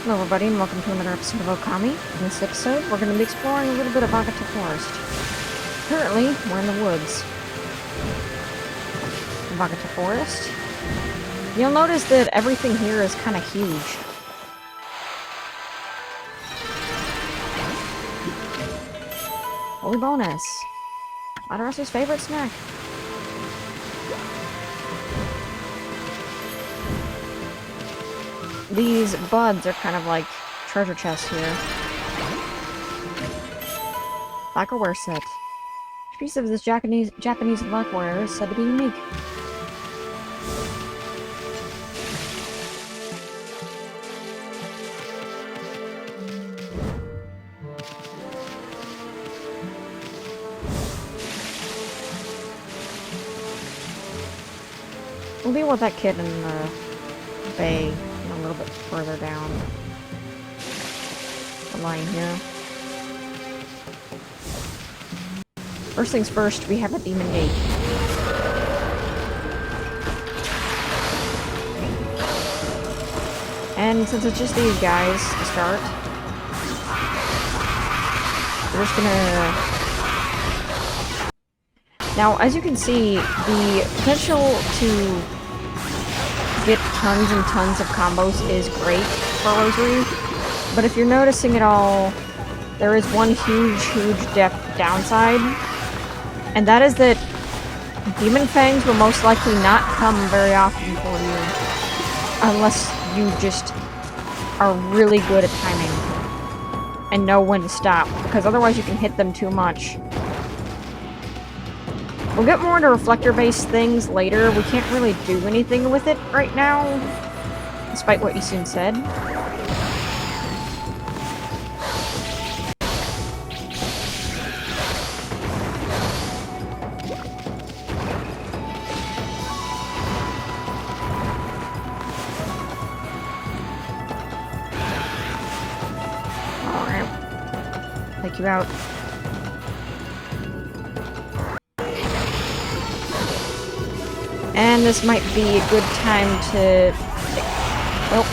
Hello everybody and welcome to another episode of Okami. In this episode, we're going to be exploring a little bit of Agata Forest. Currently, we're in the woods of Agata Forest. You'll notice that everything here is kind of huge. Holy bonus! Madarasa's favorite snack. These buds are kind of like treasure chests here. Lacquerware set. Each piece of this Japanese lacquerware is said to be unique. We'll deal with that kid in the bay. A little bit further down the line here. First things first, we have a demon gate. And since it's just these guys to start, we're just gonna... Now, as you can see, the potential to get tons and tons of combos is great for Rosary, but if you're noticing it all, there is one huge downside, and that is that Demon Fangs will most likely not come very often for you, unless you just are really good at timing and know when to stop, because otherwise you can hit them too much. We'll get more into reflector-based things later. We can't really do anything with it right now, despite what Isun said. Alright. Take you out. And this might be a good time to... Well,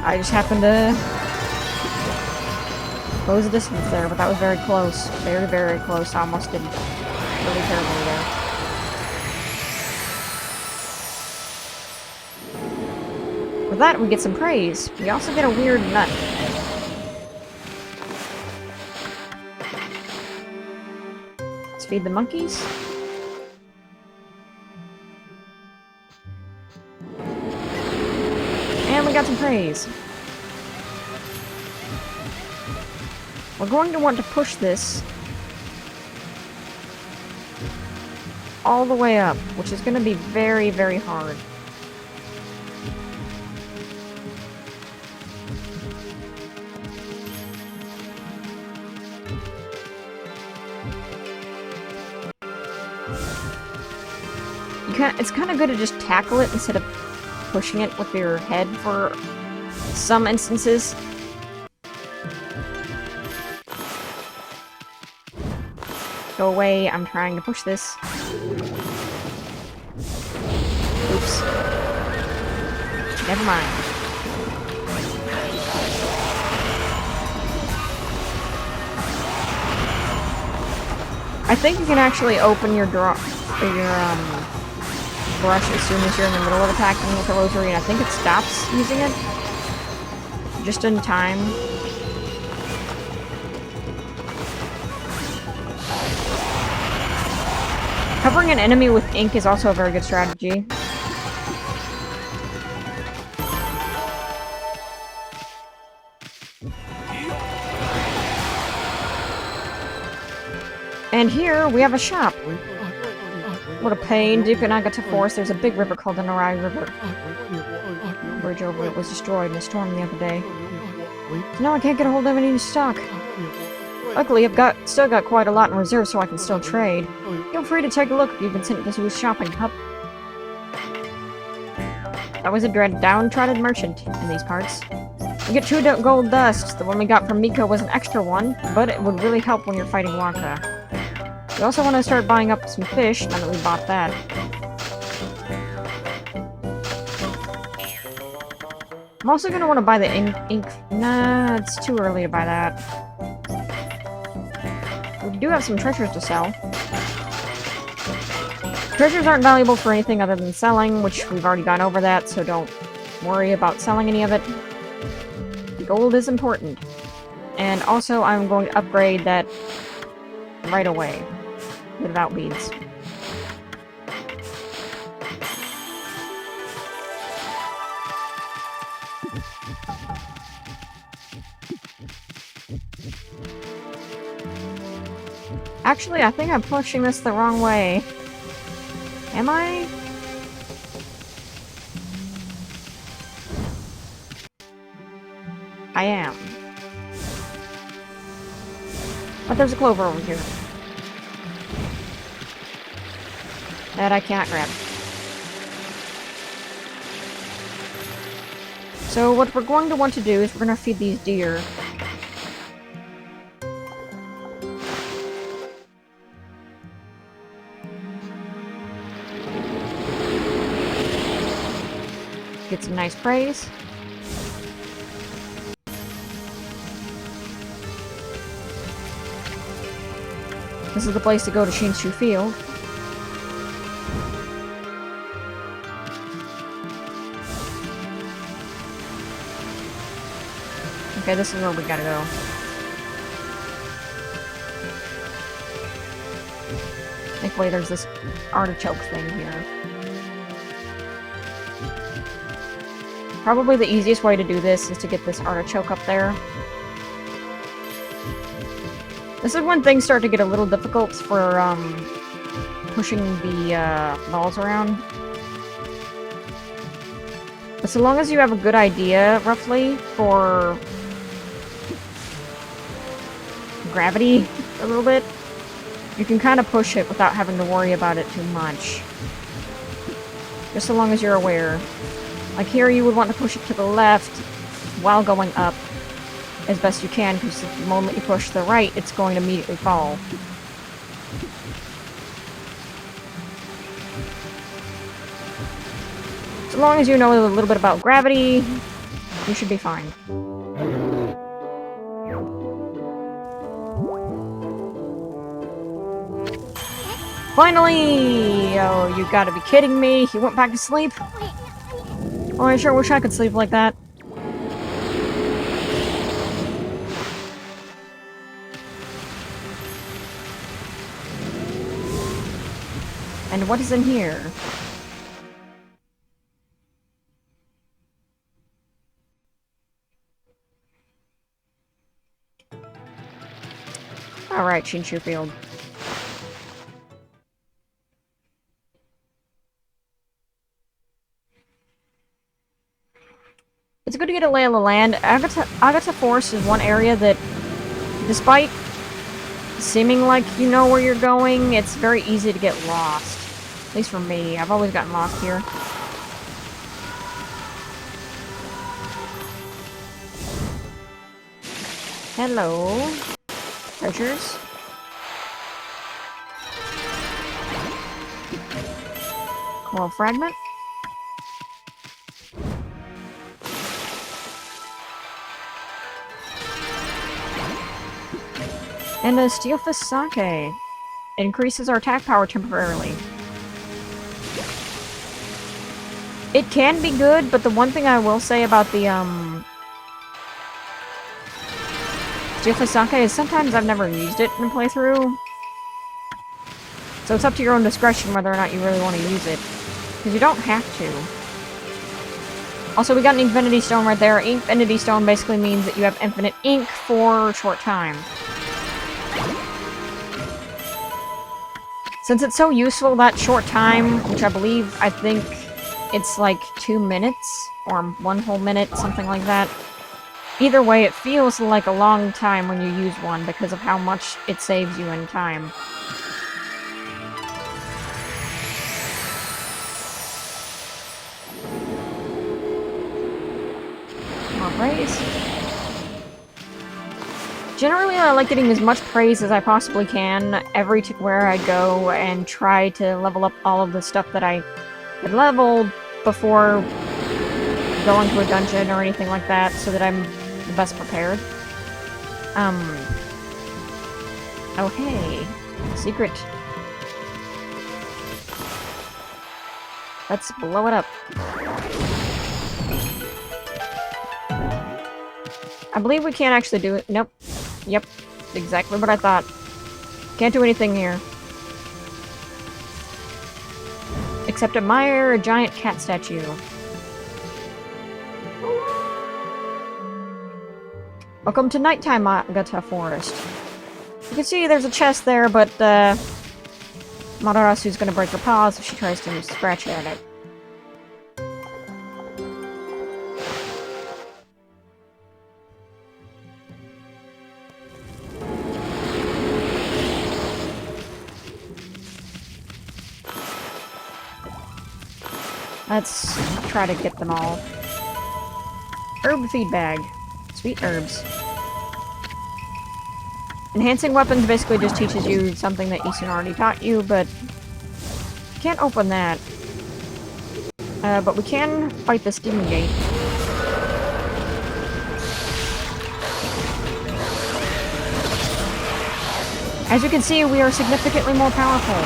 I just happened to close the distance there, but that was very close. Very, very close. I almost did really terribly there. With that, we get some praise. We also get a weird nut. Let's feed the monkeys. And we got some praise. We're going to want to push this all the way up, which is going to be very, very hard. It's kind of good to just tackle it instead of pushing it with your head for some instances. Go away, I'm trying to push this. Oops. Never mind. I think you can actually open your brush as soon as you're in the middle of attacking with a rosary, and I think it stops using it just in time. Covering an enemy with ink is also a very good strategy. And here we have a shop. What a pain. Deep in Agata Forest, there's a big river called the Narai River. The bridge over it was destroyed in a storm the other day. So now I can't get a hold of any stock. Luckily, I've still got quite a lot in reserve, so I can still trade. Feel free to take a look if you've been sent to his shopping hub. That was a downtrodden merchant in these parts. We get 2 gold dust. The one we got from Miko was an extra one, but it would really help when you're fighting Waka. We also want to start buying up some fish, now that we bought that. I'm also gonna want to buy the ink. Nah, it's too early to buy that. We do have some treasures to sell. Treasures aren't valuable for anything other than selling, which we've already gone over that, so don't worry about selling any of it. Gold is important. And also, I'm going to upgrade that right away. Without beads. Actually, I think I'm pushing this the wrong way. Am I? I am. But there's a clover over here. That I can't grab. So what we're going to want to do is we're going to feed these deer. Get some nice praise. This is the place to go to Shinshu Field. Okay, this is where we gotta go. Thankfully, there's this artichoke thing here. Probably the easiest way to do this is to get this artichoke up there. This is when things start to get a little difficult for, pushing the, balls around. But so long as you have a good idea, roughly, for gravity a little bit, you can kind of push it without having to worry about it too much. Just so long as you're aware. Like here, you would want to push it to the left while going up as best you can, because the moment you push to the right, it's going to immediately fall. So long as you know a little bit about gravity, you should be fine. Finally! Oh, you gotta be kidding me. He went back to sleep? Oh, I sure wish I could sleep like that. And what is in here? Alright, Shinshu Field. It's good to get a lay of the land. Agata Forest is one area that, despite seeming like you know where you're going, it's very easy to get lost. At least for me. I've always gotten lost here. Hello. Treasures. Coral fragment. And a Steel Fist Sake. It increases our attack power temporarily. It can be good, but the one thing I will say about the, Steel Fist Sake is sometimes I've never used it in a playthrough. So it's up to your own discretion whether or not you really want to use it. Because you don't have to. Also, we got an Infinity Stone right there. Infinity Stone basically means that you have infinite ink for a short time. Since it's so useful that short time, which I think it's like 2 minutes, or 1 whole minute, something like that. Either way, it feels like a long time when you use one because of how much it saves you in time. More praise. Generally, I like getting as much praise as I possibly can where I go and try to level up all of the stuff that I had leveled before go into a dungeon or anything like that so that I'm the best prepared. Oh hey, secret. Let's blow it up. I believe we can't actually do it. Nope. Yep. Exactly what I thought. Can't do anything here. Except admire a giant cat statue. Welcome to nighttime, Agata Forest. You can see there's a chest there, but Madarasu's gonna break her paws if she tries to scratch at it. Let's try to get them all. Herb feed bag. Sweet herbs. Enhancing weapons basically just teaches you something that Isun already taught you, but can't open that. But we can fight this demon gate. As you can see, we are significantly more powerful.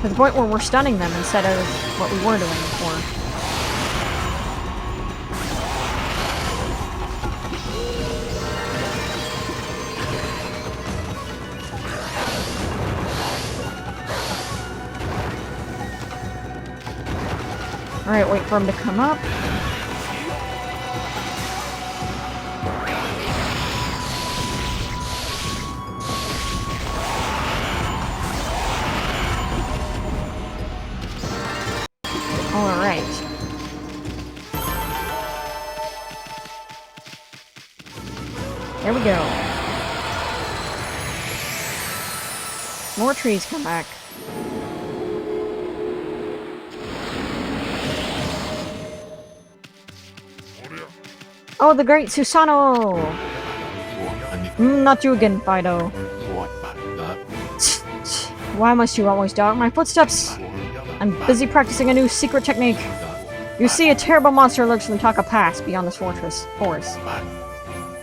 To the point where we're stunning them instead of what we were doing before. Alright, wait for him to come up. Alright. There we go. More trees come back. Oh, the great Susano! Not you again, Fido. Why must you always dog my footsteps? I'm busy practicing a new secret technique. You see, a terrible monster lurks in the Taka Pass beyond this forest.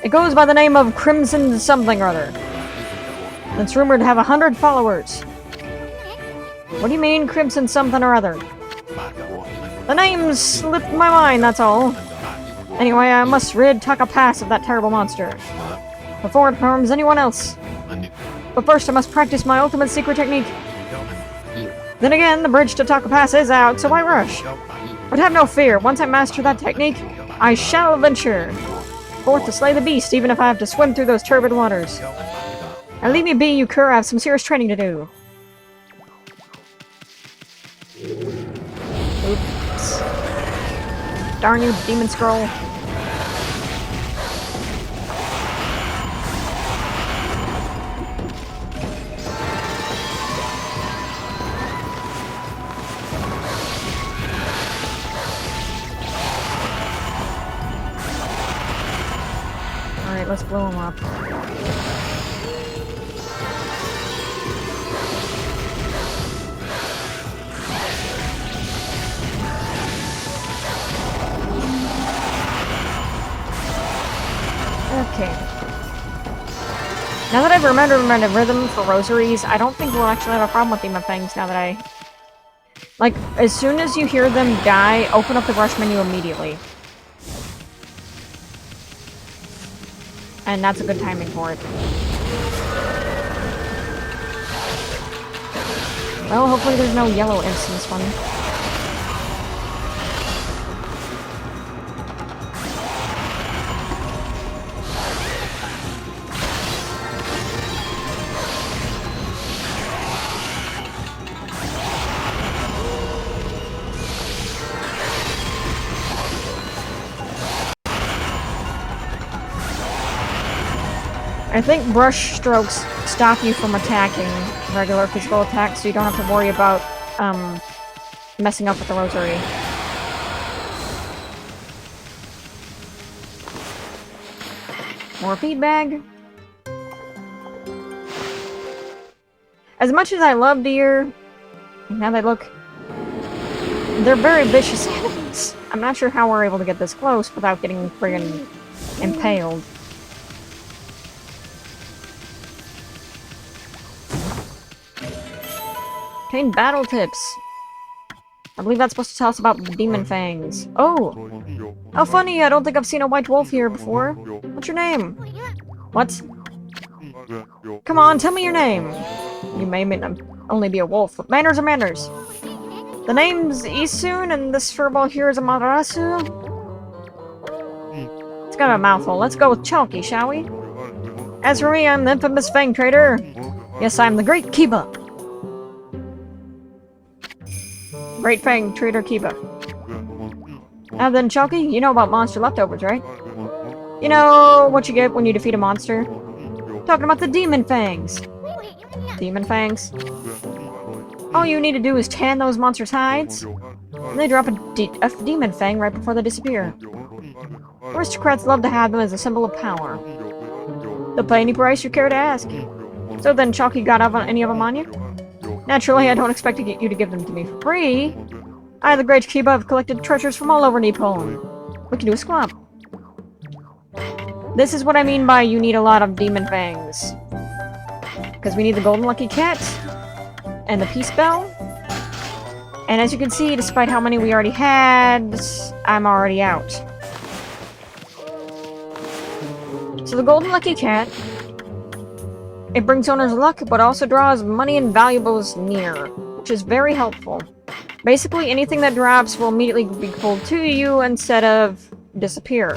It goes by the name of Crimson something or other. It's rumored to have 100 followers. What do you mean, Crimson something or other? The name slipped my mind, that's all. Anyway, I must rid Taka Pass of that terrible monster before it harms anyone else. But first I must practice my ultimate secret technique. Then again, the bridge to Taka Pass is out, so why rush? But have no fear, once I master that technique, I shall venture forth to slay the beast, even if I have to swim through those turbid waters. Now leave me be, you cur, I have some serious training to do. Oops. Darn you, demon scroll. Alright, let's blow him up. Okay. Now that I've remembered my rhythm for rosaries, I don't think we'll actually have a problem with Demon Fangs now that I... Like, as soon as you hear them die, open up the rush menu immediately. And that's a good timing for it. Well, hopefully there's no yellow imps in this one. I think brush strokes stop you from attacking regular physical attacks, so you don't have to worry about messing up with the rosary. More feedback. As much as I love deer, now they look They're very vicious enemies. I'm not sure how we're able to get this close without getting friggin' impaled. Obtain battle tips. I believe that's supposed to tell us about demon fangs. Oh! How funny, I don't think I've seen a white wolf here before. What's your name? What? Come on, tell me your name. You may only be a wolf, but manners are manners. The name's Isun, and this furball here is Amaterasu. It's kind of a mouthful. Let's go with Chalky, shall we? As for me, I'm the infamous Fang Trader. Yes, I'm the Great Kiba. Great Fang Trader Kiba. Now then, Chalky, you know about monster leftovers, right? You know what you get when you defeat a monster? Talking about the demon fangs. Demon fangs? All you need to do is tan those monsters' hides, and they drop a demon fang right before they disappear. Aristocrats love to have them as a symbol of power. They'll pay any price you care to ask. So then, Chalky got any of them on you? Naturally, I don't expect you to give them to me for free. I, the Great Kiba, have collected treasures from all over Nippon. We can do a swap. This is what I mean by you need a lot of demon fangs. Because we need the golden lucky cat, and the peace bell. And as you can see, despite how many we already had, I'm already out. So the golden lucky cat, it brings owners luck, but also draws money and valuables near, which is very helpful. Basically, anything that drops will immediately be pulled to you instead of disappear.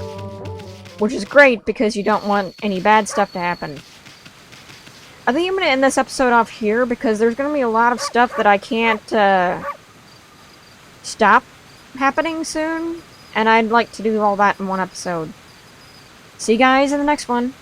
Which is great because you don't want any bad stuff to happen. I think I'm going to end this episode off here because there's going to be a lot of stuff that I can't stop happening soon. And I'd like to do all that in one episode. See you guys in the next one.